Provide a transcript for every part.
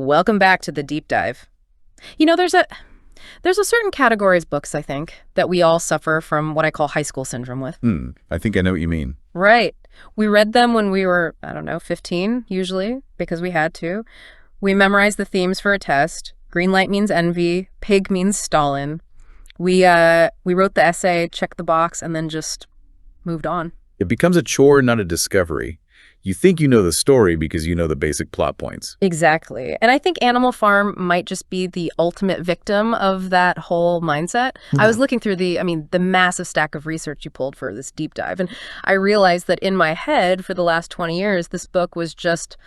Welcome back to the deep dive. You know, there's a certain categories books, I think, that we all suffer from what I call high school syndrome with. I think I know what you mean. Right. We read them when we were, I don't know, 15, usually, because we had to. We memorized the themes for a test. Green light means envy. Pig means Stalin. We wrote the essay, checked the box, and then just moved on. It becomes a chore, not a discovery. You think you know the story because you know the basic plot points. Exactly. And I think Animal Farm might just be the ultimate victim of that whole mindset. I was looking through the massive stack of research you pulled for this deep dive, and I realized that in my head for the last 20 years, this book was just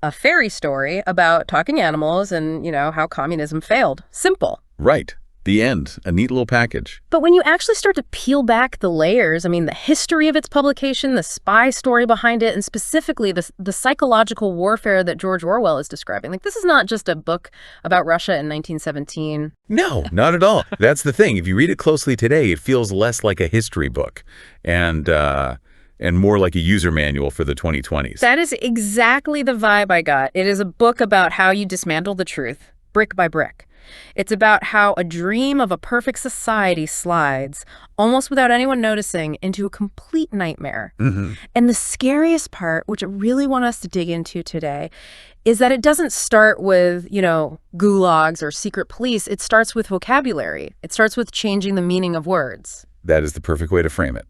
a fairy story about talking animals and, how communism failed. Simple. Right. The end. A neat little package. But when you actually start to peel back the layers, the history of its publication, the spy story behind it, and specifically the psychological warfare that George Orwell is describing. This is not just a book about Russia in 1917. No, not at all. That's the thing. If you read it closely today, it feels less like a history book and more like a user manual for the 2020s. That is exactly the vibe I got. It is a book about how you dismantle the truth, brick by brick. It's about how a dream of a perfect society slides, almost without anyone noticing, into a complete nightmare. And the scariest part, which I really want us to dig into today, is that it doesn't start with, gulags or secret police. It starts with vocabulary. It starts with changing the meaning of words. That is the perfect way to frame it.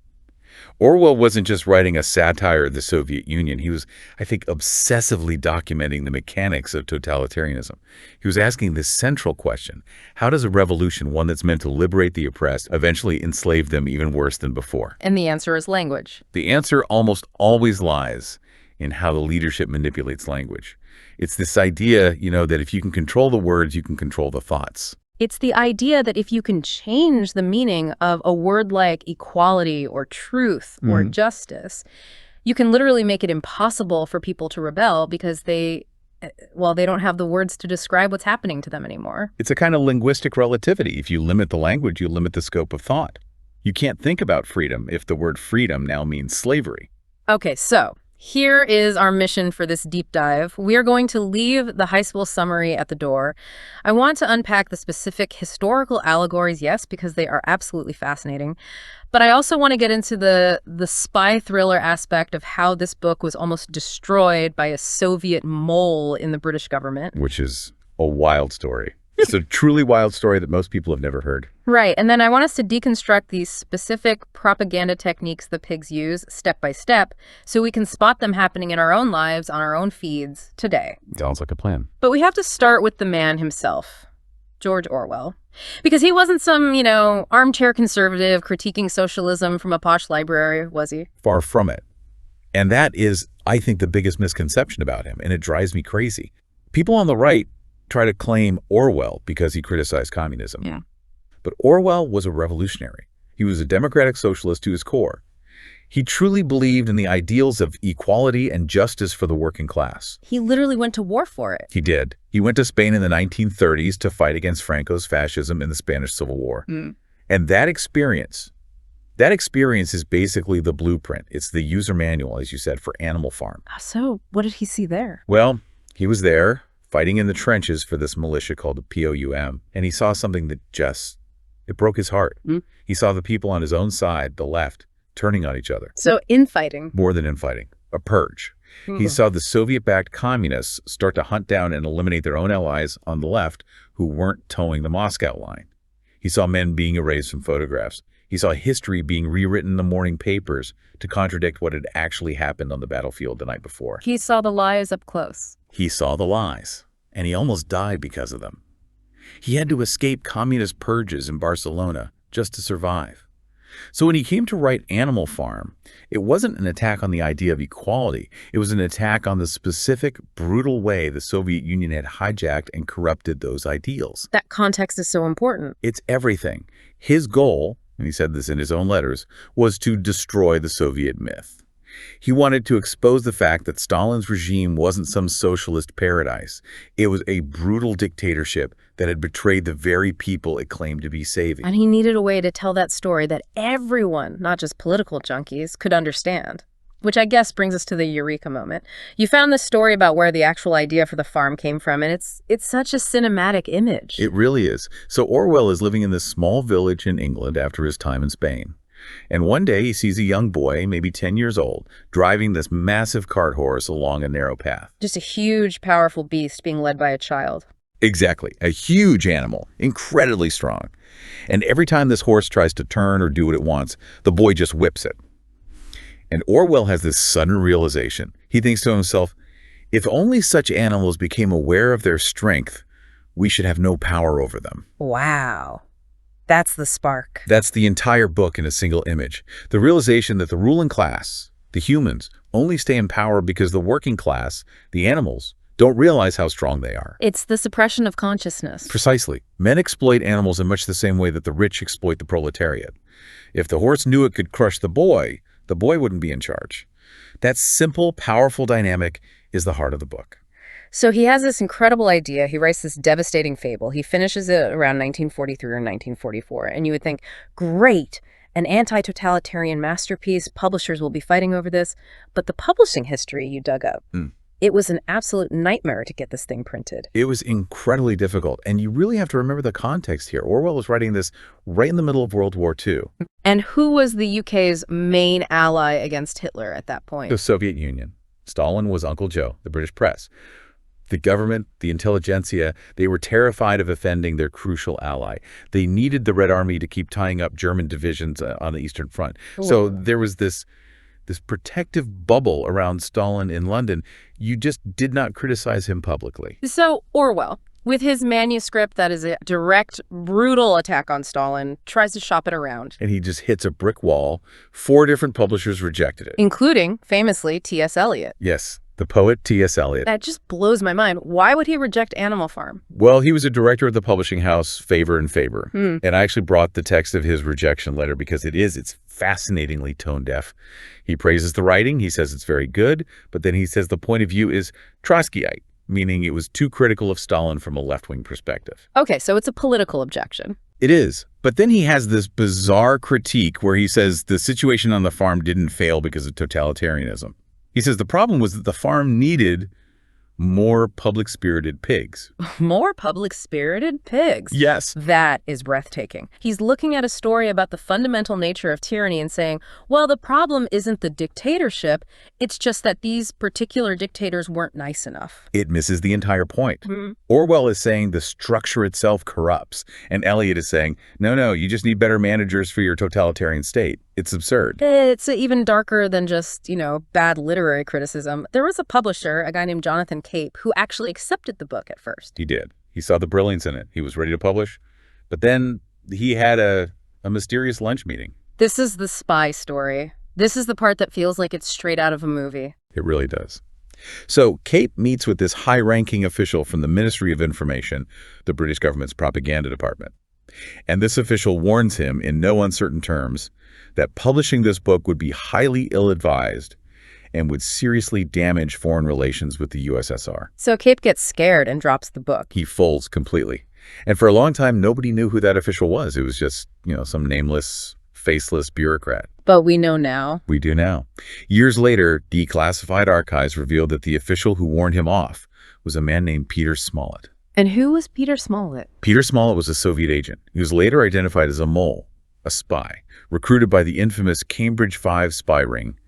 Orwell wasn't just writing a satire of the Soviet Union. He was, I think, obsessively documenting the mechanics of totalitarianism. He was asking this central question: how does a revolution, one that's meant to liberate the oppressed, eventually enslave them even worse than before? And the answer is language. The answer almost always lies in how the leadership manipulates language. It's this idea, that if you can control the words, you can control the thoughts. It's the idea that if you can change the meaning of a word like equality or truth or justice, you can literally make it impossible for people to rebel because they don't have the words to describe what's happening to them anymore. It's a kind of linguistic relativity. If you limit the language, you limit the scope of thought. You can't think about freedom if the word freedom now means slavery. Okay, so here is our mission for this deep dive. We are going to leave the high school summary at the door. I want to unpack the specific historical allegories, yes, because they are absolutely fascinating. But I also want to get into the spy thriller aspect of how this book was almost destroyed by a Soviet mole in the British government. Which is a wild story. It's a truly wild story that most people have never heard. Right. And then I want us to deconstruct these specific propaganda techniques the pigs use step by step so we can spot them happening in our own lives on our own feeds today. Sounds like a plan. But we have to start with the man himself, George Orwell. Because he wasn't some, armchair conservative critiquing socialism from a posh library, was he? Far from it. And that is, I think, the biggest misconception about him, and it drives me crazy. People on the right try to claim Orwell because he criticized communism. Yeah. But Orwell was a revolutionary. He was a democratic socialist to his core. He truly believed in the ideals of equality and justice for the working class. He literally went to war for it. He did. He went to Spain in the 1930s to fight against Franco's fascism in the Spanish Civil War. And that experience is basically the blueprint. It's the user manual, as you said, for Animal Farm. So what did he see there? Well, he was there fighting in the trenches for this militia called the POUM, and he saw something that it broke his heart. He saw the people on his own side, the left, turning on each other. So infighting. More than infighting, a purge. He saw the Soviet-backed communists start to hunt down and eliminate their own allies on the left who weren't towing the Moscow line. He saw men being erased from photographs. He saw history being rewritten in the morning papers to contradict what had actually happened on the battlefield the night before. He saw the lies up close. He saw the lies, and he almost died because of them. He had to escape communist purges in Barcelona just to survive. So when he came to write Animal Farm, it wasn't an attack on the idea of equality. It was an attack on the specific, brutal way the Soviet Union had hijacked and corrupted those ideals. That context is so important. It's everything. His goal, and he said this in his own letters, was to destroy the Soviet myth. He wanted to expose the fact that Stalin's regime wasn't some socialist paradise. It was a brutal dictatorship that had betrayed the very people it claimed to be saving. And he needed a way to tell that story that everyone, not just political junkies, could understand. Which I guess brings us to the eureka moment. You found this story about where the actual idea for the farm came from, and it's such a cinematic image. It really is. So Orwell is living in this small village in England after his time in Spain. And one day he sees a young boy, maybe 10 years old, driving this massive cart horse along a narrow path. Just a huge, powerful beast being led by a child. Exactly. A huge animal, incredibly strong. And every time this horse tries to turn or do what it wants, the boy just whips it. And Orwell has this sudden realization. He thinks to himself, if only such animals became aware of their strength, we should have no power over them. Wow. That's the spark. That's the entire book in a single image. The realization that the ruling class, the humans, only stay in power because the working class, the animals, don't realize how strong they are. It's the suppression of consciousness. Precisely. Men exploit animals in much the same way that the rich exploit the proletariat. If the horse knew it could crush the boy wouldn't be in charge. That simple, powerful dynamic is the heart of the book. So he has this incredible idea. He writes this devastating fable. He finishes it around 1943 or 1944. And you would think, great, an anti-totalitarian masterpiece. Publishers will be fighting over this. But the publishing history you dug up, it was an absolute nightmare to get this thing printed. It was incredibly difficult. And you really have to remember the context here. Orwell was writing this right in the middle of World War II. And who was the UK's main ally against Hitler at that point? The Soviet Union. Stalin was Uncle Joe, the British press. The government, the intelligentsia, they were terrified of offending their crucial ally. They needed the Red Army to keep tying up German divisions on the Eastern Front. Ooh. So there was this protective bubble around Stalin in London. You just did not criticize him publicly. So Orwell, with his manuscript that is a direct, brutal attack on Stalin, tries to shop it around. And he just hits a brick wall. 4 different publishers rejected it. Including, famously, T.S. Eliot. Yes, the poet T.S. Eliot. That just blows my mind. Why would he reject Animal Farm? Well, he was a director of the publishing house Faber and Faber. And I actually brought the text of his rejection letter because it's fascinatingly tone deaf. He praises the writing. He says it's very good. But then he says the point of view is Trotskyite, meaning it was too critical of Stalin from a left-wing perspective. Okay, so it's a political objection. It is. But then he has this bizarre critique where he says the situation on the farm didn't fail because of totalitarianism. He says the problem was that the farm needed more public-spirited pigs. More public-spirited pigs? Yes. That is breathtaking. He's looking at a story about the fundamental nature of tyranny and saying, well, the problem isn't the dictatorship, it's just that these particular dictators weren't nice enough. It misses the entire point. Orwell is saying the structure itself corrupts, and Eliot is saying, no, you just need better managers for your totalitarian state. It's absurd. It's even darker than just, bad literary criticism. There was a publisher, a guy named Jonathan Cape, who actually accepted the book at first. He did. He saw the brilliance in it. He was ready to publish. But then he had a mysterious lunch meeting. This is the spy story. This is the part that feels like it's straight out of a movie. It really does. So Cape meets with this high-ranking official from the Ministry of Information, the British government's propaganda department. And this official warns him in no uncertain terms that publishing this book would be highly ill-advised and would seriously damage foreign relations with the USSR. So Cape gets scared and drops the book. He folds completely. And for a long time, nobody knew who that official was. It was just, some nameless, faceless bureaucrat. But we know now. We do now. Years later, declassified archives revealed that the official who warned him off was a man named Peter Smollett. And who was Peter Smollett? Peter Smollett was a Soviet agent. He was later identified as a mole, a spy, recruited by the infamous Cambridge 5 spy ring,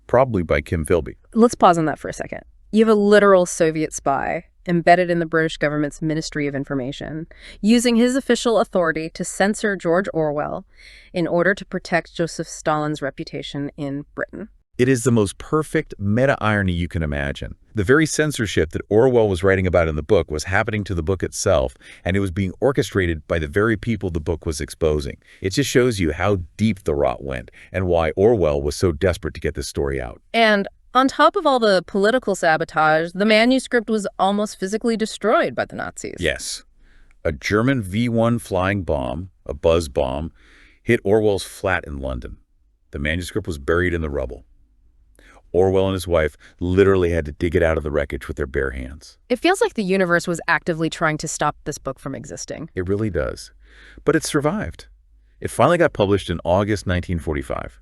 probably by Kim Philby. Let's pause on that for a second. You have a literal Soviet spy embedded in the British government's Ministry of Information, using his official authority to censor George Orwell in order to protect Joseph Stalin's reputation in Britain. It is the most perfect meta-irony you can imagine. The very censorship that Orwell was writing about in the book was happening to the book itself, and it was being orchestrated by the very people the book was exposing. It just shows you how deep the rot went and why Orwell was so desperate to get this story out. And on top of all the political sabotage, the manuscript was almost physically destroyed by the Nazis. Yes. A German V-1 flying bomb, a buzz bomb, hit Orwell's flat in London. The manuscript was buried in the rubble. Orwell and his wife literally had to dig it out of the wreckage with their bare hands. It feels like the universe was actively trying to stop this book from existing. It really does. But it survived. It finally got published in August 1945.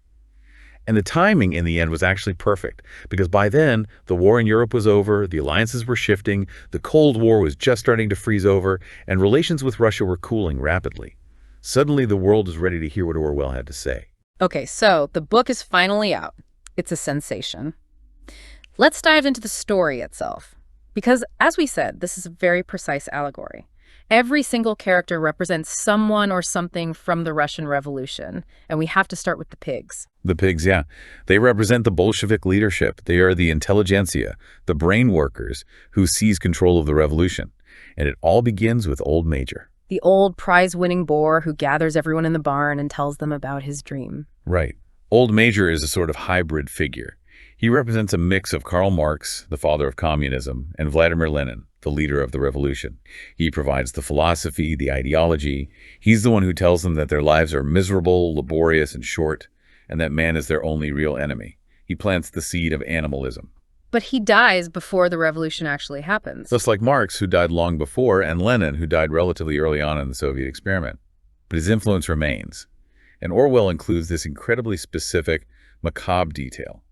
And the timing in the end was actually perfect, because by then, the war in Europe was over, the alliances were shifting, the Cold War was just starting to freeze over, and relations with Russia were cooling rapidly. Suddenly, the world was ready to hear what Orwell had to say. Okay, so the book is finally out. It's a sensation. Let's dive into the story itself. Because, as we said, this is a very precise allegory. Every single character represents someone or something from the Russian Revolution, and we have to start with the pigs. The pigs, yeah. They represent the Bolshevik leadership. They are the intelligentsia, the brain workers who seize control of the revolution. And it all begins with Old Major. The old prize-winning boar who gathers everyone in the barn and tells them about his dream. Right. Old Major is a sort of hybrid figure. He represents a mix of Karl Marx, the father of communism, and Vladimir Lenin, the leader of the revolution. He provides the philosophy, the ideology. He's the one who tells them that their lives are miserable, laborious, and short, and that man is their only real enemy. He plants the seed of animalism. But he dies before the revolution actually happens. Just like Marx, who died long before, and Lenin, who died relatively early on in the Soviet experiment. But his influence remains. And Orwell includes this incredibly specific, macabre detail.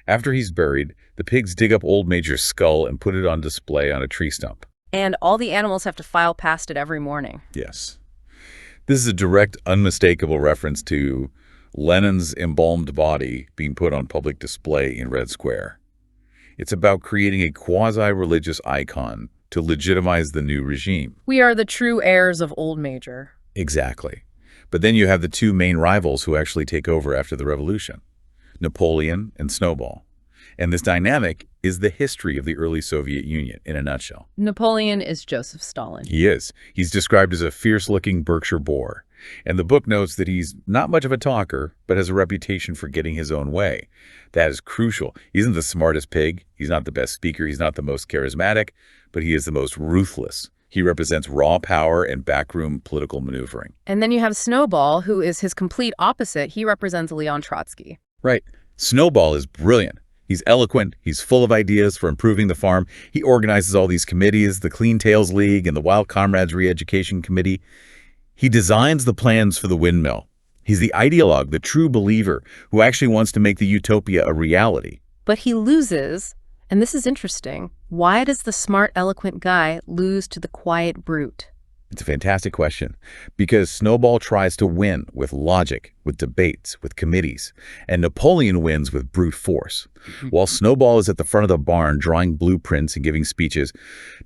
After he's buried, the pigs dig up Old Major's skull and put it on display on a tree stump. And all the animals have to file past it every morning. Yes. This is a direct, unmistakable reference to Lenin's embalmed body being put on public display in Red Square. It's about creating a quasi-religious icon to legitimize the new regime. We are the true heirs of Old Major. Exactly. But then you have the two main rivals who actually take over after the revolution, Napoleon and Snowball. And this dynamic is the history of the early Soviet Union in a nutshell. Napoleon is Joseph Stalin. He is. He's described as a fierce-looking Berkshire boar. And the book notes that he's not much of a talker, but has a reputation for getting his own way. That is crucial. He isn't the smartest pig. He's not the best speaker. He's not the most charismatic, but he is the most ruthless. He represents raw power and backroom political maneuvering. And then you have Snowball, who is his complete opposite. He represents Leon Trotsky. Right. Snowball is brilliant. He's eloquent. He's full of ideas for improving the farm. He organizes all these committees, the Clean Tails League and the Wild Comrades Re-Education Committee. He designs the plans for the windmill. He's the ideologue, the true believer, who actually wants to make the utopia a reality. But he loses, and this is interesting. Why does the smart, eloquent guy lose to the quiet brute? It's a fantastic question, because Snowball tries to win with logic, with debates, with committees, and Napoleon wins with brute force. While Snowball is at the front of the barn drawing blueprints and giving speeches,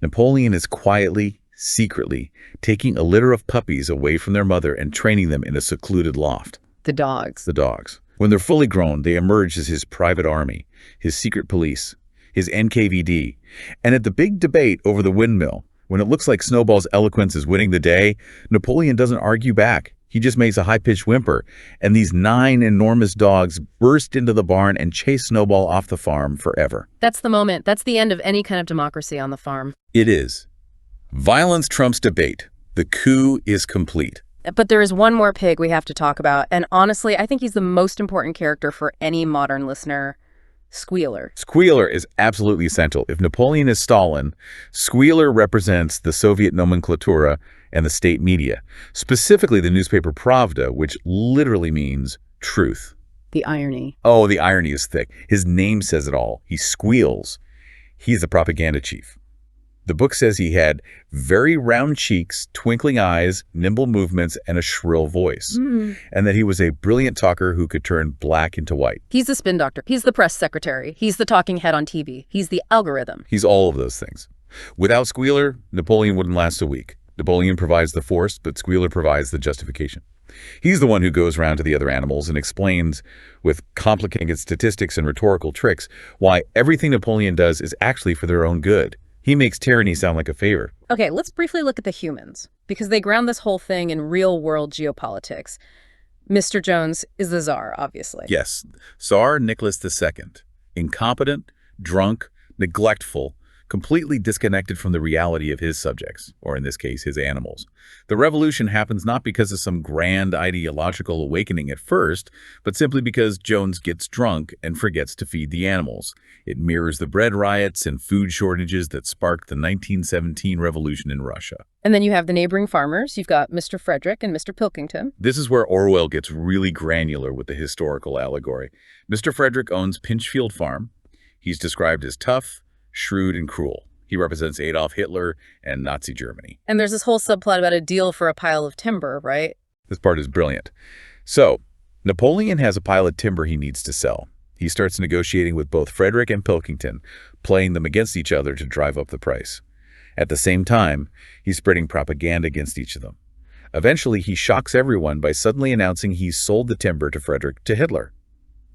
Napoleon is quietly, secretly, taking a litter of puppies away from their mother and training them in a secluded loft. The dogs. The dogs. When they're fully grown, they emerge as his private army, his secret police, his NKVD. And at the big debate over the windmill, when it looks like Snowball's eloquence is winning the day, Napoleon doesn't argue back. He just makes a high-pitched whimper, and these 9 enormous dogs burst into the barn and chase Snowball off the farm forever. That's the moment. That's the end of any kind of democracy on the farm. It is. Violence trumps debate. The coup is complete. But there is one more pig we have to talk about, and honestly, I think he's the most important character for any modern listener. Squealer. Squealer is absolutely essential. If Napoleon is Stalin, Squealer represents the Soviet nomenclatura and the state media, specifically the newspaper Pravda, which literally means truth. The irony. Oh, the irony is thick. His name says it all. He squeals. He's the propaganda chief. The book says he had very round cheeks, twinkling eyes, nimble movements, and a shrill voice. And that he was a brilliant talker who could turn black into white. He's the spin doctor. He's the press secretary. He's the talking head on TV. He's the algorithm. He's all of those things. Without Squealer, Napoleon wouldn't last a week. Napoleon provides the force, but Squealer provides the justification. He's the one who goes around to the other animals and explains, with complicated statistics and rhetorical tricks, why everything Napoleon does is actually for their own good. He makes tyranny sound like a favor. Okay, let's briefly look at the humans, because they ground this whole thing in real-world geopolitics. Mr. Jones is the Tsar, obviously. Yes, Tsar Nicholas II. Incompetent, drunk, neglectful, completely disconnected from the reality of his subjects, or in this case, his animals. The revolution happens not because of some grand ideological awakening at first, but simply because Jones gets drunk and forgets to feed the animals. It mirrors the bread riots and food shortages that sparked the 1917 revolution in Russia. And then you have the neighboring farmers. You've got Mr. Frederick and Mr. Pilkington. This is where Orwell gets really granular with the historical allegory. Mr. Frederick owns Pinchfield Farm. He's described as tough, shrewd, and cruel. He represents Adolf Hitler and Nazi Germany. And there's this whole subplot about a deal for a pile of timber, right? This part is brilliant. So, Napoleon has a pile of timber he needs to sell. He starts negotiating with both Frederick and Pilkington, playing them against each other to drive up the price. At the same time, he's spreading propaganda against each of them. Eventually, he shocks everyone by suddenly announcing he's sold the timber to Frederick to Hitler.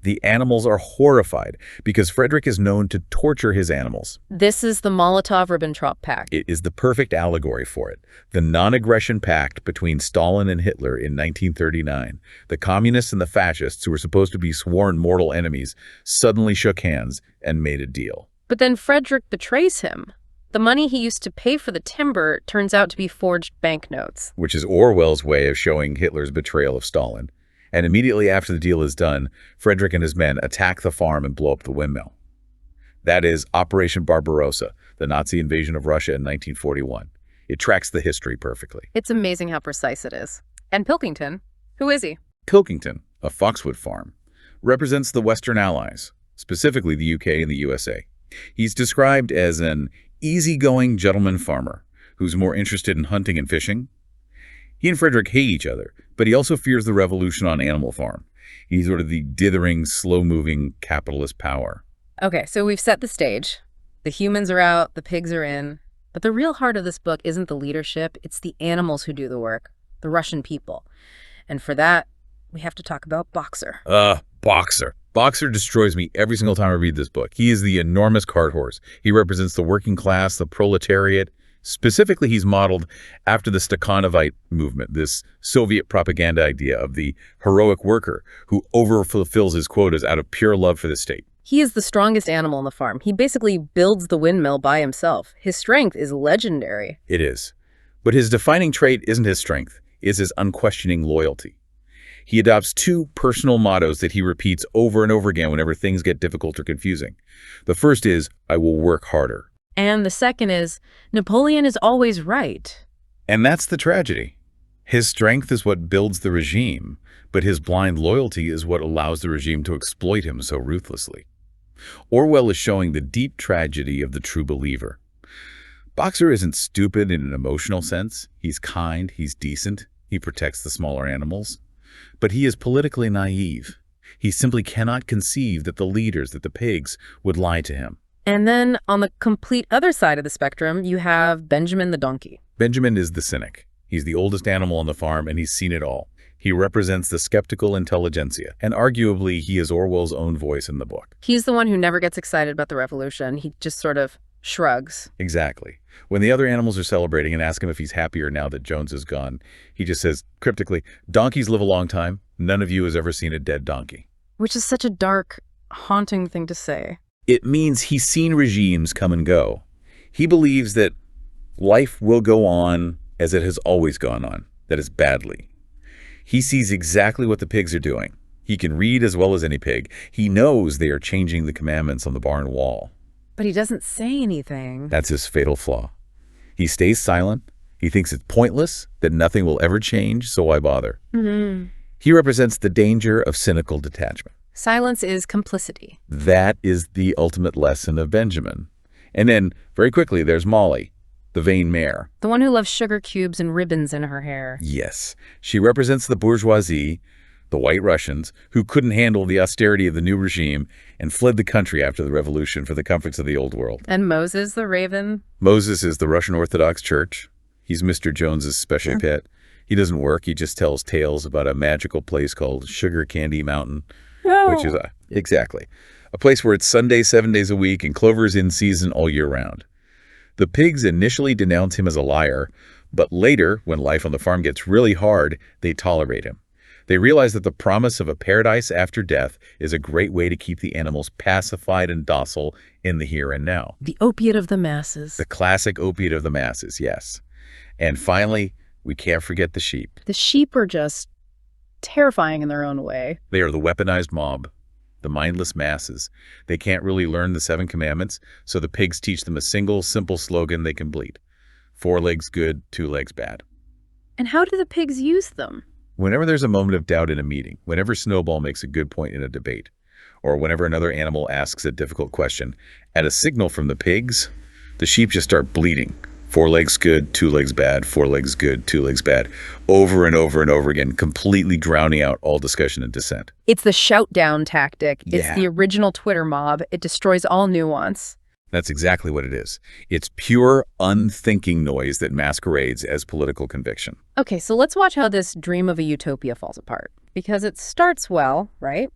The animals are horrified because Frederick is known to torture his animals. This is the Molotov-Ribbentrop Pact. It is the perfect allegory for it. The non-aggression pact between Stalin and Hitler in 1939. The communists and the fascists, who were supposed to be sworn mortal enemies, suddenly shook hands and made a deal. But then Frederick betrays him. The money he used to pay for the timber turns out to be forged banknotes. Which is Orwell's way of showing Hitler's betrayal of Stalin. And immediately after the deal is done, Frederick and his men attack the farm and blow up the windmill. That is Operation Barbarossa, the Nazi invasion of Russia in 1941. It tracks the history perfectly. It's amazing how precise it is. And Pilkington, who is he? Pilkington, a Foxwood farm, represents the Western Allies, specifically the UK and the USA. He's described as an easygoing gentleman farmer who's more interested in hunting and fishing. He and Frederick hate each other, but he also fears the revolution on Animal Farm. He's sort of the dithering, slow-moving capitalist power. Okay, so we've set the stage. The humans are out, the pigs are in. But the real heart of this book isn't the leadership, it's the animals who do the work, the Russian people. And for that, we have to talk about Boxer. Boxer. Boxer destroys me every single time I read this book. He is the enormous cart horse. He represents the working class, the proletariat. Specifically, he's modeled after the Stakhanovite movement, this Soviet propaganda idea of the heroic worker who overfulfills his quotas out of pure love for the state. He is the strongest animal on the farm. He basically builds the windmill by himself. His strength is legendary. It is. But his defining trait isn't his strength, it's his unquestioning loyalty. He adopts two personal mottos that he repeats over and over again whenever things get difficult or confusing. The first is, I will work harder. And the second is, Napoleon is always right. And that's the tragedy. His strength is what builds the regime, but his blind loyalty is what allows the regime to exploit him so ruthlessly. Orwell is showing the deep tragedy of the true believer. Boxer isn't stupid in an emotional sense. He's kind, he's decent, he protects the smaller animals. But he is politically naive. He simply cannot conceive that the leaders, that the pigs, would lie to him. And then on the complete other side of the spectrum, you have Benjamin the donkey. Benjamin is the cynic. He's the oldest animal on the farm, and he's seen it all. He represents the skeptical intelligentsia, and arguably he is Orwell's own voice in the book. He's the one who never gets excited about the revolution. He just sort of shrugs. Exactly. When the other animals are celebrating and ask him if he's happier now that Jones is gone, he just says, cryptically, donkeys live a long time. None of you has ever seen a dead donkey. Which is such a dark, haunting thing to say. It means he's seen regimes come and go. He believes that life will go on as it has always gone on, that is badly. He sees exactly what the pigs are doing. He can read as well as any pig. He knows they are changing the commandments on the barn wall. But he doesn't say anything. That's his fatal flaw. He stays silent. He thinks it's pointless, that nothing will ever change, so why bother? He represents the danger of cynical detachment. Silence is complicity. That is the ultimate lesson of Benjamin. And then, very quickly, there's Molly, the vain mare. The one who loves sugar cubes and ribbons in her hair. Yes. She represents the bourgeoisie, the White Russians, who couldn't handle the austerity of the new regime and fled the country after the revolution for the comforts of the old world. And Moses the raven? Moses is the Russian Orthodox Church. He's Mr. Jones's special pet. He doesn't work. He just tells tales about a magical place called Sugar Candy Mountain. Which is, exactly, a place where it's Sunday 7 days a week and clover is in season all year round. The pigs initially denounce him as a liar, but later, when life on the farm gets really hard, they tolerate him. They realized that the promise of a paradise after death is a great way to keep the animals pacified and docile in the here and now. The opiate of the masses. The classic opiate of the masses, yes. And finally, we can't forget the sheep. The sheep are just terrifying in their own way. They are the weaponized mob, the mindless masses. They can't really learn the 7 commandments, so the pigs teach them a single, simple slogan they can bleat. 4 legs good, 2 legs bad. And how do the pigs use them? Whenever there's a moment of doubt in a meeting, whenever Snowball makes a good point in a debate, or whenever another animal asks a difficult question, at a signal from the pigs, the sheep just start bleating. 4 legs good, 2 legs bad, 4 legs good, 2 legs bad, over and over and over again, completely drowning out all discussion and dissent. It's the shout-down tactic. It's Yeah. the original Twitter mob. It destroys all nuance. That's exactly what it is. It's pure, unthinking noise that masquerades as political conviction. Okay, so let's watch how this dream of a utopia falls apart. Because it starts well, right?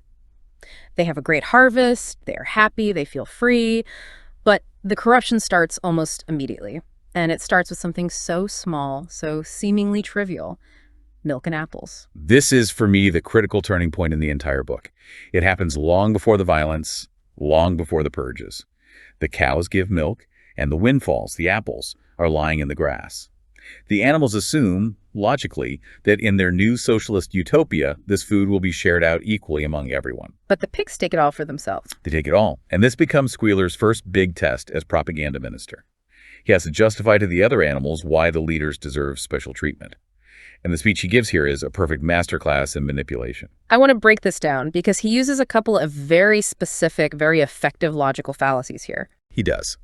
They have a great harvest, they're happy, they feel free, but the corruption starts almost immediately. And it starts with something so small, so seemingly trivial: milk and apples. This is, for me, the critical turning point in the entire book. It happens long before the violence, long before the purges. The cows give milk, and the windfalls, the apples, are lying in the grass. The animals assume, logically, that in their new socialist utopia, this food will be shared out equally among everyone. But the pigs take it all for themselves. They take it all, and this becomes Squealer's first big test as propaganda minister. He has to justify to the other animals why the leaders deserve special treatment. And the speech he gives here is a perfect masterclass in manipulation. I want to break this down because he uses a couple of very specific, very effective logical fallacies here. He does.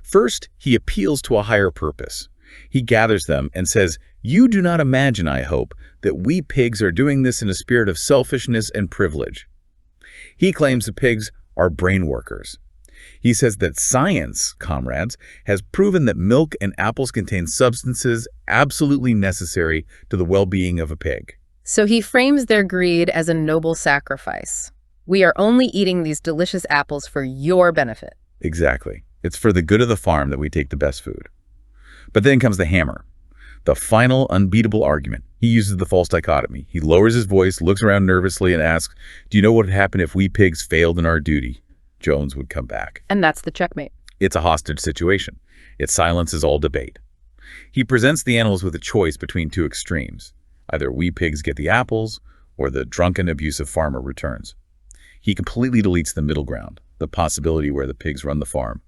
First, he appeals to a higher purpose. He gathers them and says, "You do not imagine, I hope, that we pigs are doing this in a spirit of selfishness and privilege." He claims the pigs are brain workers. He says that science, comrades, has proven that milk and apples contain substances absolutely necessary to the well-being of a pig. So he frames their greed as a noble sacrifice. We are only eating these delicious apples for your benefit. Exactly. It's for the good of the farm that we take the best food. But then comes the hammer, the final unbeatable argument. He uses the false dichotomy. He lowers his voice, looks around nervously, and asks, "Do you know what would happen if we pigs failed in our duty?" Jones would come back. And that's the checkmate. It's a hostage situation. It silences all debate. He presents the animals with a choice between 2 extremes. Either we pigs get the apples, or the drunken, abusive farmer returns. He completely deletes the middle ground, the possibility where the pigs run the farm,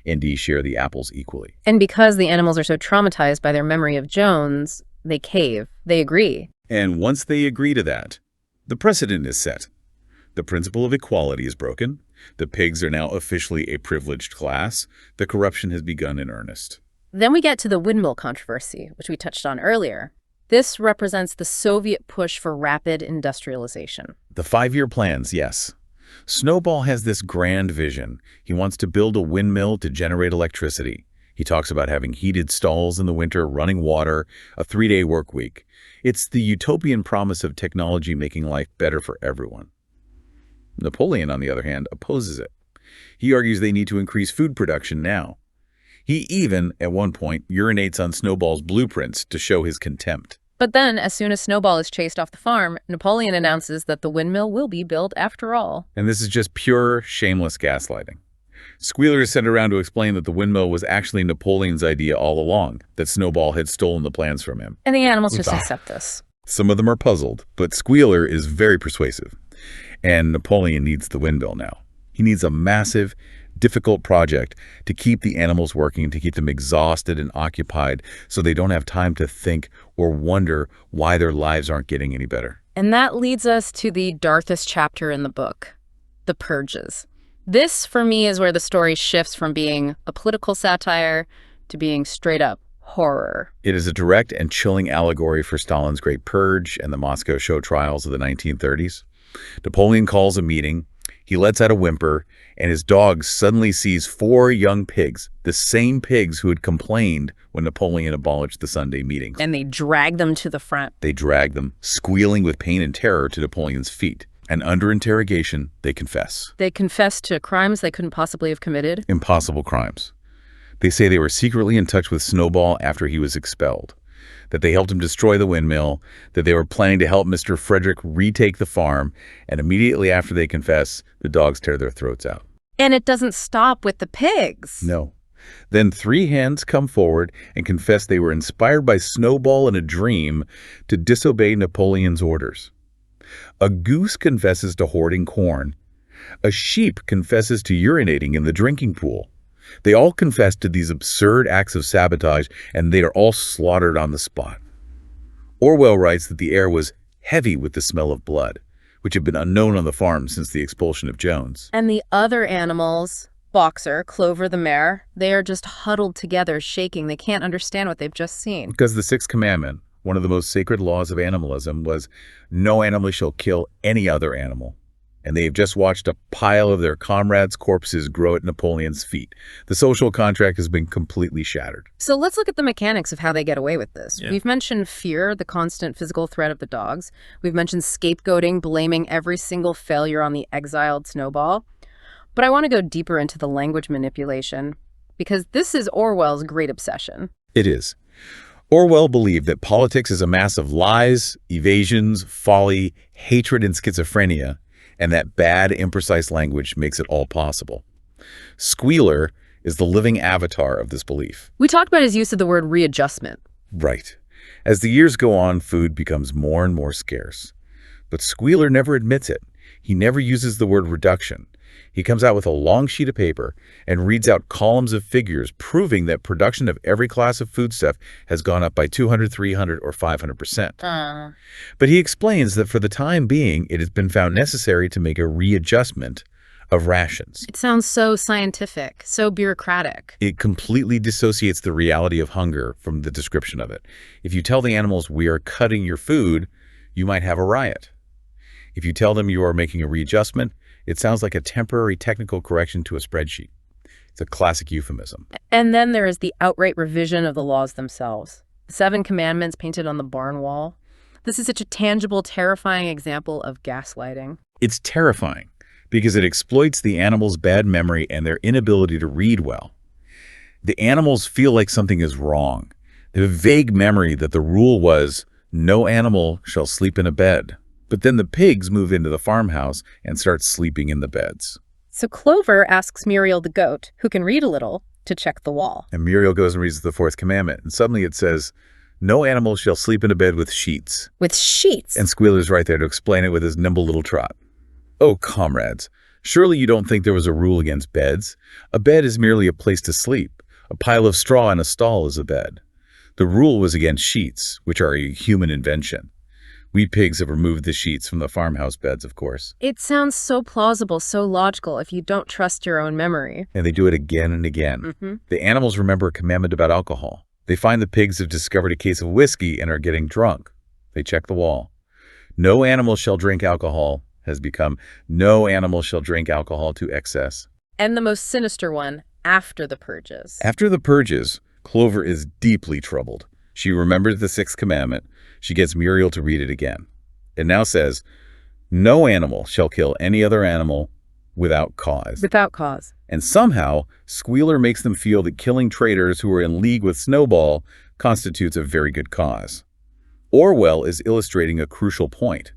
and share the apples equally. And because the animals are so traumatized by their memory of Jones, they cave. They agree. And once they agree to that, the precedent is set. The principle of equality is broken. The pigs are now officially a privileged class. The corruption has begun in earnest. Then we get to the windmill controversy, which we touched on earlier. This represents the Soviet push for rapid industrialization. The 5-year plans, yes. Snowball has this grand vision. He wants to build a windmill to generate electricity. He talks about having heated stalls in the winter, running water, a 3-day work week. It's the utopian promise of technology making life better for everyone. Napoleon, on the other hand, opposes it. He argues they need to increase food production now. He even, at one point, urinates on Snowball's blueprints to show his contempt. But then, as soon as Snowball is chased off the farm, Napoleon announces that the windmill will be built after all. And this is just pure, shameless gaslighting. Squealer is sent around to explain that the windmill was actually Napoleon's idea all along, that Snowball had stolen the plans from him. And the animals just accept this. Some of them are puzzled, but Squealer is very persuasive. And Napoleon needs the windmill now. He needs a massive, difficult project to keep the animals working, to keep them exhausted and occupied so they don't have time to think or wonder why their lives aren't getting any better. And that leads us to the darkest chapter in the book, the purges. This, for me, is where the story shifts from being a political satire to being straight-up horror. It is a direct and chilling allegory for Stalin's Great Purge and the Moscow show trials of the 1930s. Napoleon calls a meeting, he lets out a whimper, and his dog suddenly sees 4 young pigs, the same pigs who had complained when Napoleon abolished the Sunday meetings. And they drag them to the front. They drag them, squealing with pain and terror, to Napoleon's feet. And under interrogation, they confess. They confess to crimes they couldn't possibly have committed. Impossible crimes. They say they were secretly in touch with Snowball after he was expelled. that they helped him destroy the windmill, that they were planning to help Mr. Frederick retake the farm, and immediately after they confess, the dogs tear their throats out. And it doesn't stop with the pigs. No. Then 3 hens come forward and confess they were inspired by Snowball in a dream to disobey Napoleon's orders. A goose confesses to hoarding corn. A sheep confesses to urinating in the drinking pool. They all confess to these absurd acts of sabotage, and they are all slaughtered on the spot. Orwell writes that the air was heavy with the smell of blood, which had been unknown on the farm since the expulsion of Jones. And the other animals, Boxer, Clover the mare, they are just huddled together, shaking. They can't understand what they've just seen. Because the 6th commandment, one of the most sacred laws of animalism, was no animal shall kill any other animal. And they have just watched a pile of their comrades' corpses grow at Napoleon's feet. The social contract has been completely shattered. So let's look at the mechanics of how they get away with this. Yeah. We've mentioned fear, the constant physical threat of the dogs. We've mentioned scapegoating, blaming every single failure on the exiled Snowball. But I want to go deeper into the language manipulation, because this is Orwell's great obsession. It is. Orwell believed that politics is a mass of lies, evasions, folly, hatred, and schizophrenia, and that bad, imprecise language makes it all possible. Squealer is the living avatar of this belief. We talked about his use of the word readjustment. Right. As the years go on, food becomes more and more scarce. But Squealer never admits it. He never uses the word reduction. He comes out with a long sheet of paper and reads out columns of figures proving that production of every class of foodstuff has gone up by 200, 300, or 500%. But he explains that for the time being, it has been found necessary to make a readjustment of rations. It sounds so scientific, so bureaucratic. It completely dissociates the reality of hunger from the description of it. If you tell the animals, we are cutting your food, you might have a riot. If you tell them you are making a readjustment, it sounds like a temporary technical correction to a spreadsheet. It's a classic euphemism. And then there is the outright revision of the laws themselves. The 7 commandments painted on the barn wall. This is such a tangible, terrifying example of gaslighting. It's terrifying because it exploits the animals' bad memory and their inability to read well. The animals feel like something is wrong. They have a vague memory that the rule was, no animal shall sleep in a bed. But then the pigs move into the farmhouse and start sleeping in the beds. So Clover asks Muriel the goat, who can read a little, to check the wall. And Muriel goes and reads the 4th commandment. And suddenly it says, no animal shall sleep in a bed with sheets. With sheets? And Squealer's right there to explain it with his nimble little trot. Oh, comrades, surely you don't think there was a rule against beds. A bed is merely a place to sleep. A pile of straw in a stall is a bed. The rule was against sheets, which are a human invention. We pigs have removed the sheets from the farmhouse beds, of course. It sounds so plausible, so logical if you don't trust your own memory. And they do it again and again. The animals remember a commandment about alcohol. They find the pigs have discovered a case of whiskey and are getting drunk. They check the wall. No animal shall drink alcohol has become no animal shall drink alcohol to excess. And the most sinister one, after the purges. After the purges, Clover is deeply troubled. She remembers the 6th commandment. She gets Muriel to read it again. It now says, no animal shall kill any other animal without cause. Without cause. And somehow, Squealer makes them feel that killing traitors who are in league with Snowball constitutes a very good cause. Orwell is illustrating a crucial point.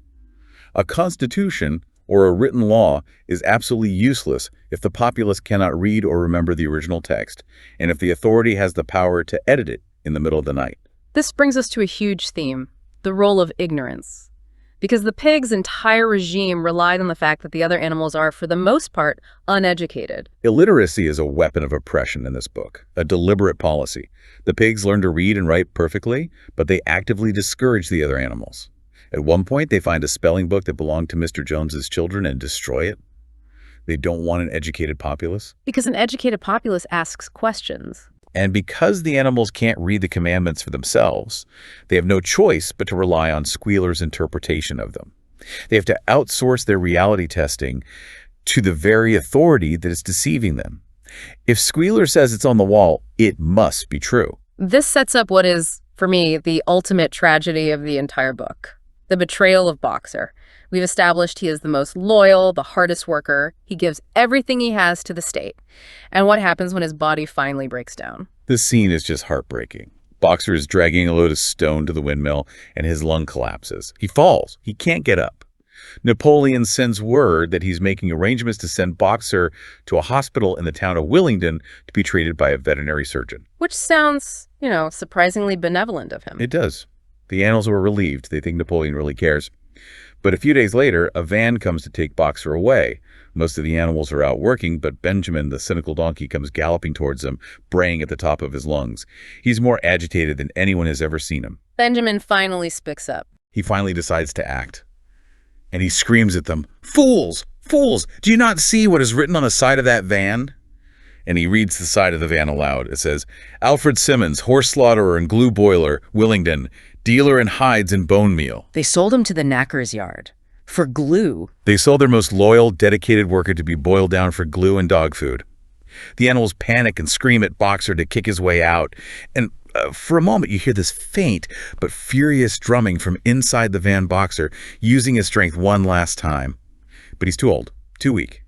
A constitution, or a written law, is absolutely useless if the populace cannot read or remember the original text, and if the authority has the power to edit it in the middle of the night. This brings us to a huge theme, the role of ignorance. Because the pigs' entire regime relied on the fact that the other animals are, for the most part, uneducated. Illiteracy is a weapon of oppression in this book, a deliberate policy. The pigs learn to read and write perfectly, but they actively discourage the other animals. At one point, they find a spelling book that belonged to Mr. Jones's children and destroy it. They don't want an educated populace. Because an educated populace asks questions. And because the animals can't read the commandments for themselves, they have no choice but to rely on Squealer's interpretation of them. They have to outsource their reality testing to the very authority that is deceiving them. If Squealer says it's on the wall, it must be true. This sets up what is, for me, the ultimate tragedy of the entire book. The betrayal of Boxer. We've established he is the most loyal, the hardest worker. He gives everything he has to the state. And what happens when his body finally breaks down? This scene is just heartbreaking. Boxer is dragging a load of stone to the windmill, and his lung collapses. He falls. He can't get up. Napoleon sends word that he's making arrangements to send Boxer to a hospital in the town of Willingdon to be treated by a veterinary surgeon. Which sounds, surprisingly benevolent of him. It does. The animals were relieved. They think Napoleon really cares. But a few days later, a van comes to take Boxer away. Most of the animals are out working, but Benjamin, the cynical donkey, comes galloping towards them, braying at the top of his lungs. He's more agitated than anyone has ever seen him. Benjamin finally speaks up. He finally decides to act. And he screams at them, "Fools! Fools! Do you not see what is written on the side of that van?" And he reads the side of the van aloud. It says, "Alfred Simmons, horse slaughterer and glue boiler, Willingdon, dealer in hides and bone meal." They sold him to the knacker's yard for glue. They sold their most loyal, dedicated worker to be boiled down for glue and dog food. The animals panic and scream at Boxer to kick his way out. And for a moment, you hear this faint but furious drumming from inside the van. Boxer using his strength one last time. But he's too old, too weak.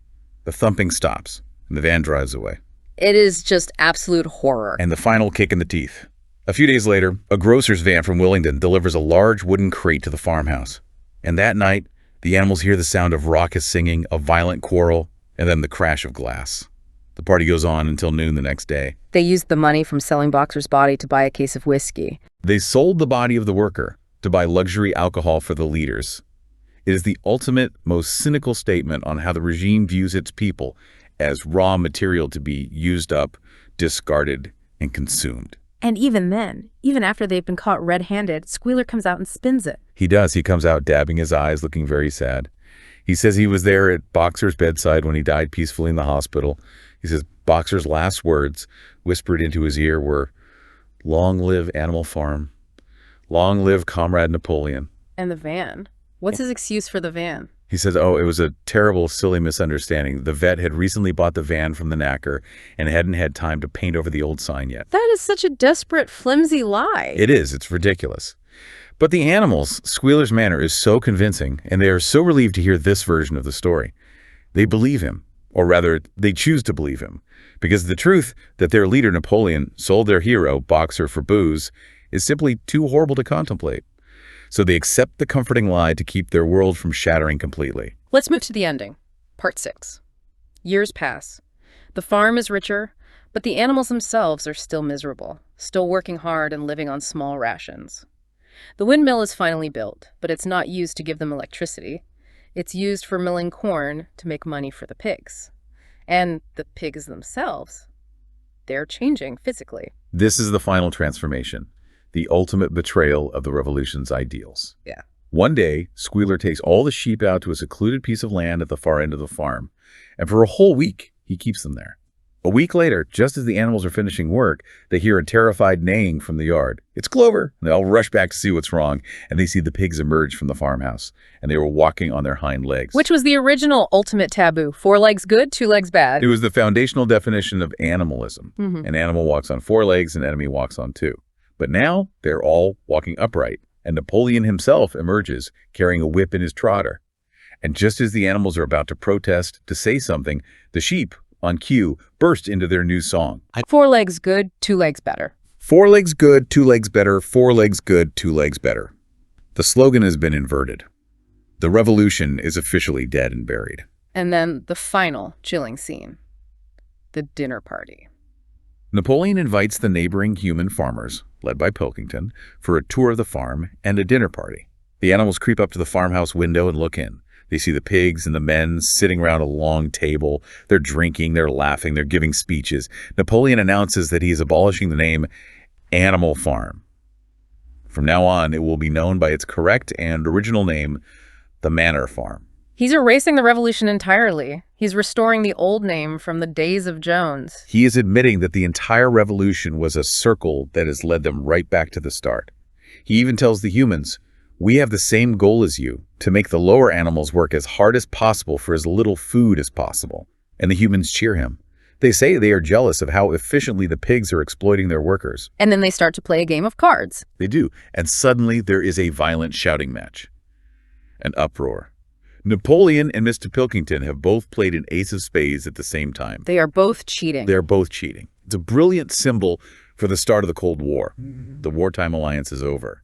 The thumping stops, and the van drives away. It is just absolute horror. And the final kick in the teeth. A few days later, a grocer's van from Willingdon delivers a large wooden crate to the farmhouse. And that night, the animals hear the sound of raucous singing, a violent quarrel, and then the crash of glass. The party goes on until noon the next day. They used the money from selling Boxer's body to buy a case of whiskey. They sold the body of the worker to buy luxury alcohol for the leaders. It is the ultimate, most cynical statement on how the regime views its people as raw material to be used up, discarded, and consumed. And even then, even after they've been caught red-handed, Squealer comes out and spins it. He does. He comes out dabbing his eyes, looking very sad. He says he was there at Boxer's bedside when he died peacefully in the hospital. He says Boxer's last words whispered into his ear were, "Long live Animal Farm. Long live Comrade Napoleon." And the van. What's his excuse for the van? He says, it was a terrible, silly misunderstanding. The vet had recently bought the van from the knacker and hadn't had time to paint over the old sign yet. That is such a desperate, flimsy lie. It is. It's ridiculous. But the animals, Squealer's manner is so convincing, and they are so relieved to hear this version of the story. They believe him, or rather, they choose to believe him, because the truth that their leader, Napoleon, sold their hero, Boxer, for booze is simply too horrible to contemplate. So they accept the comforting lie to keep their world from shattering completely. Let's move to the ending. Part 6. Years pass. The farm is richer, but the animals themselves are still miserable, still working hard and living on small rations. The windmill is finally built, but it's not used to give them electricity. It's used for milling corn to make money for the pigs. And the pigs themselves, they're changing physically. This is the final transformation. The ultimate betrayal of the revolution's ideals. Yeah. One day, Squealer takes all the sheep out to a secluded piece of land at the far end of the farm, and for a whole week, he keeps them there. A week later, just as the animals are finishing work, they hear a terrified neighing from the yard. It's Clover! They all rush back to see what's wrong, and they see the pigs emerge from the farmhouse, and they were walking on their hind legs. Which was the original ultimate taboo. 4 legs good, 2 legs bad. It was the foundational definition of animalism. Mm-hmm. An animal walks on 4 legs, an enemy walks on 2. But now they're all walking upright, and Napoleon himself emerges, carrying a whip in his trotter. And just as the animals are about to protest, to say something, the sheep, on cue, burst into their new song. 4 legs good, 2 legs better. 4 legs good, 2 legs better, 4 legs good, 2 legs better. The slogan has been inverted. The revolution is officially dead and buried. And then the final chilling scene. The dinner party. Napoleon invites the neighboring human farmers, led by Pilkington, for a tour of the farm and a dinner party. The animals creep up to the farmhouse window and look in. They see the pigs and the men sitting around a long table. They're drinking, they're laughing, they're giving speeches. Napoleon announces that he is abolishing the name Animal Farm. From now on, it will be known by its correct and original name, the Manor Farm. He's erasing the revolution entirely. He's restoring the old name from the days of Jones. He is admitting that the entire revolution was a circle that has led them right back to the start. He even tells the humans, "We have the same goal as you, to make the lower animals work as hard as possible for as little food as possible." And the humans cheer him. They say they are jealous of how efficiently the pigs are exploiting their workers. And then they start to play a game of cards. They do. And suddenly there is a violent shouting match. An uproar. Napoleon and Mr. Pilkington have both played an ace of spades at the same time. They are both cheating. They're both cheating. It's a brilliant symbol For the start of the Cold War. The wartime alliance is over.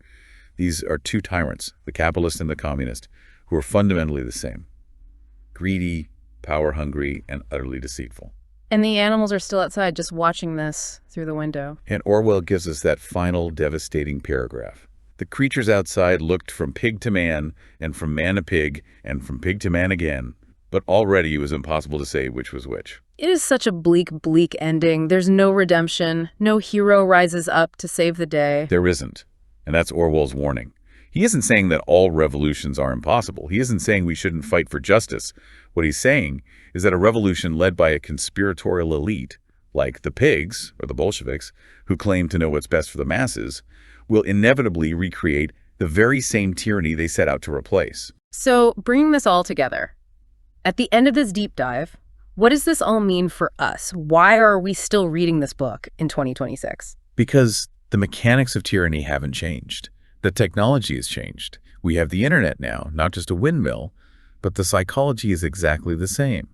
These are two tyrants, the capitalist and the communist, who are fundamentally the same. Greedy, power-hungry, and utterly deceitful. And the animals are still outside just watching this through the window. And Orwell gives us that final devastating paragraph. The creatures outside looked from pig to man, and from man to pig, and from pig to man again. But already it was impossible to say which was which. It is such a bleak, bleak ending. There's no redemption. No hero rises up to save the day. There isn't. And that's Orwell's warning. He isn't saying that all revolutions are impossible. He isn't saying we shouldn't fight for justice. What he's saying is that a revolution led by a conspiratorial elite, like the pigs, or the Bolsheviks, who claim to know what's best for the masses, will inevitably recreate the very same tyranny they set out to replace. So, bringing this all together, at the end of this deep dive, what does this all mean for us? Why are we still reading this book in 2026? Because the mechanics of tyranny haven't changed. The technology has changed. We have the internet now, not just a windmill, but the psychology is exactly the same.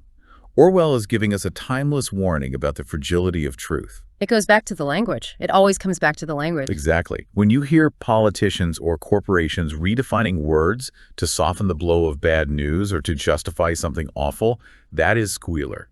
Orwell is giving us a timeless warning about the fragility of truth. It goes back to the language. It always comes back to the language. Exactly. When you hear politicians or corporations redefining words to soften the blow of bad news or to justify something awful, that is squealer.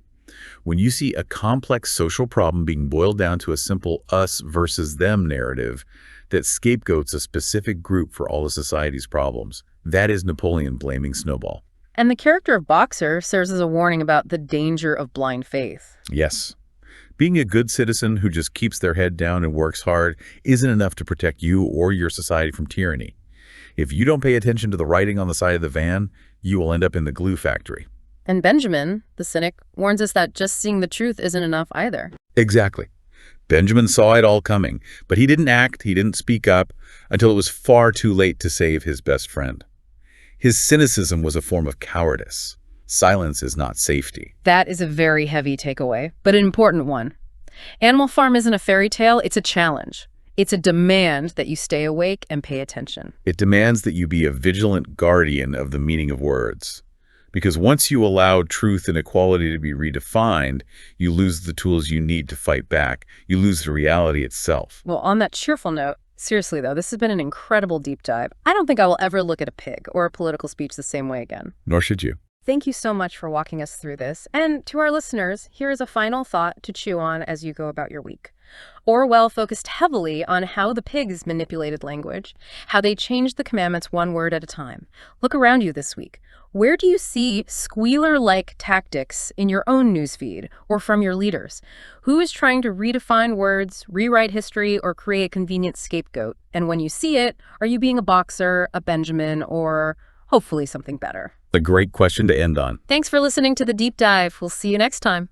When you see a complex social problem being boiled down to a simple us versus them narrative that scapegoats a specific group for all of society's problems, that is Napoleon blaming Snowball. And the character of Boxer serves as a warning about the danger of blind faith. Yes. Being a good citizen who just keeps their head down and works hard isn't enough to protect you or your society from tyranny. If you don't pay attention to the writing on the side of the van, you will end up in the glue factory. And Benjamin, the cynic, warns us that just seeing the truth isn't enough either. Exactly. Benjamin saw it all coming, but he didn't act, he didn't speak up until it was far too late to save his best friend. His cynicism was a form of cowardice. Silence is not safety. That is a very heavy takeaway, but an important one. Animal Farm isn't a fairy tale, it's a challenge. It's a demand that you stay awake and pay attention. It demands that you be a vigilant guardian of the meaning of words. Because once you allow truth and equality to be redefined, you lose the tools you need to fight back. You lose the reality itself. Well, on that cheerful note, seriously though, this has been an incredible deep dive. I don't think I will ever look at a pig or a political speech the same way again. Nor should you. Thank you so much for walking us through this. And to our listeners, here is a final thought to chew on as you go about your week. Orwell focused heavily on how the pigs manipulated language, how they changed the commandments one word at a time. Look around you this week. Where do you see squealer-like tactics in your own newsfeed or from your leaders? Who is trying to redefine words, rewrite history, or create a convenient scapegoat? And when you see it, are you being a Boxer, a Benjamin, or hopefully something better? A great question to end on. Thanks for listening to The Deep Dive. We'll see you next time.